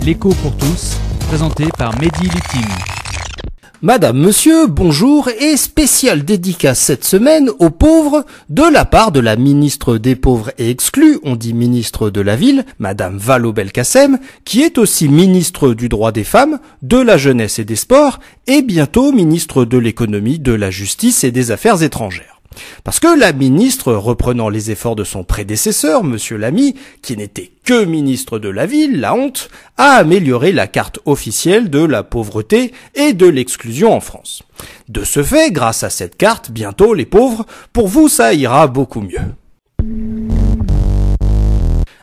L'écho pour tous, présenté par Mehdi Lutim. Madame, monsieur, bonjour et spéciale dédicace cette semaine aux pauvres de la part de la ministre des Pauvres et Exclus, on dit ministre de la Ville, Madame Vallaud-Belkacem, qui est aussi ministre du droit des femmes, de la jeunesse et des sports, et bientôt ministre de l'économie, de la justice et des affaires étrangères. Parce que la ministre, reprenant les efforts de son prédécesseur, Monsieur Lamy, qui n'était que ministre de la Ville, la honte, a amélioré la carte officielle de la pauvreté et de l'exclusion en France. De ce fait, grâce à cette carte, bientôt les pauvres, pour vous ça ira beaucoup mieux.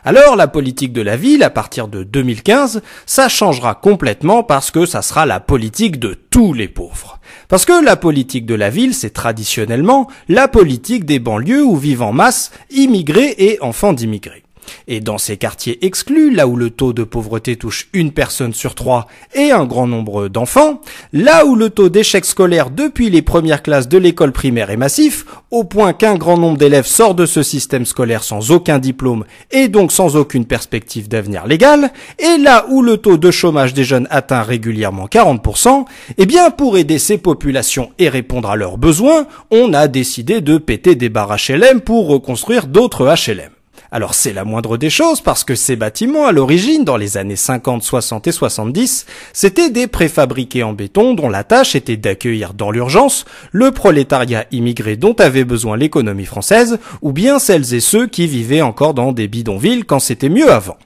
Alors la politique de la ville, à partir de 2015, ça changera complètement parce que ça sera la politique de tous les pauvres. Parce que la politique de la ville, c'est traditionnellement la politique des banlieues où vivent en masse immigrés et enfants d'immigrés. Et dans ces quartiers exclus, là où le taux de pauvreté touche une personne sur 3 et un grand nombre d'enfants, là où le taux d'échec scolaire depuis les premières classes de l'école primaire est massif, au point qu'un grand nombre d'élèves sort de ce système scolaire sans aucun diplôme et donc sans aucune perspective d'avenir légal, et là où le taux de chômage des jeunes atteint régulièrement 40%, eh bien pour aider ces populations et répondre à leurs besoins, on a décidé de péter des barres HLM pour reconstruire d'autres HLM. Alors c'est la moindre des choses parce que ces bâtiments, à l'origine, dans les années 50, 60 et 70, c'était des préfabriqués en béton dont la tâche était d'accueillir dans l'urgence le prolétariat immigré dont avait besoin l'économie française, ou bien celles et ceux qui vivaient encore dans des bidonvilles quand c'était mieux avant.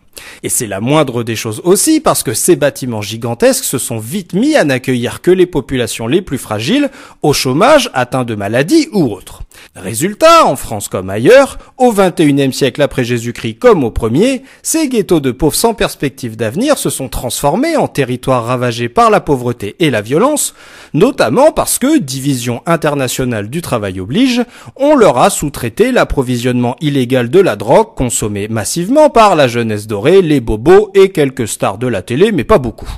Et c'est la moindre des choses aussi parce que ces bâtiments gigantesques se sont vite mis à n'accueillir que les populations les plus fragiles, au chômage, atteints de maladies ou autres. Résultat, en France comme ailleurs, au XXIe siècle après Jésus-Christ comme au premier, ces ghettos de pauvres sans perspective d'avenir se sont transformés en territoires ravagés par la pauvreté et la violence, notamment parce que, division internationale du travail oblige, on leur a sous-traité l'approvisionnement illégal de la drogue consommée massivement par la jeunesse dorée, les bobos et quelques stars de la télé, mais pas beaucoup.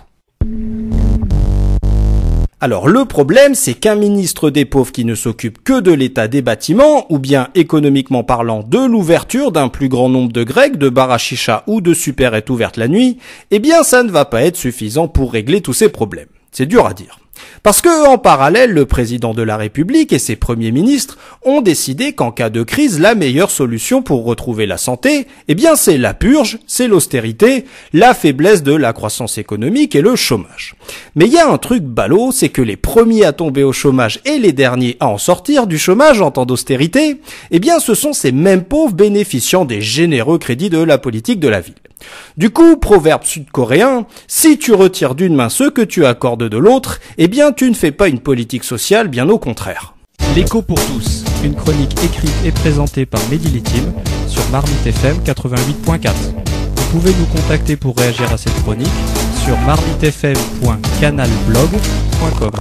Alors le problème, c'est qu'un ministre des pauvres qui ne s'occupe que de l'état des bâtiments, ou bien économiquement parlant de l'ouverture d'un plus grand nombre de grecs, de bars à chicha ou de supérettes ouvertes la nuit, eh bien ça ne va pas être suffisant pour régler tous ces problèmes. C'est dur à dire. Parce que, en parallèle, le président de la République et ses premiers ministres ont décidé qu'en cas de crise, la meilleure solution pour retrouver la santé, eh bien, c'est la purge, c'est l'austérité, la faiblesse de la croissance économique et le chômage. Mais il y a un truc ballot, c'est que les premiers à tomber au chômage et les derniers à en sortir du chômage en temps d'austérité, eh bien, ce sont ces mêmes pauvres bénéficiant des généreux crédits de la politique de la ville. Du coup, proverbe sud-coréen, si tu retires d'une main ce que tu accordes de l'autre, eh bien tu ne fais pas une politique sociale, bien au contraire. L'écho pour tous, une chronique écrite et présentée par Mehdi Lutim sur Marmite FM 88.4. Vous pouvez nous contacter pour réagir à cette chronique sur marmitefm.canalblog.com.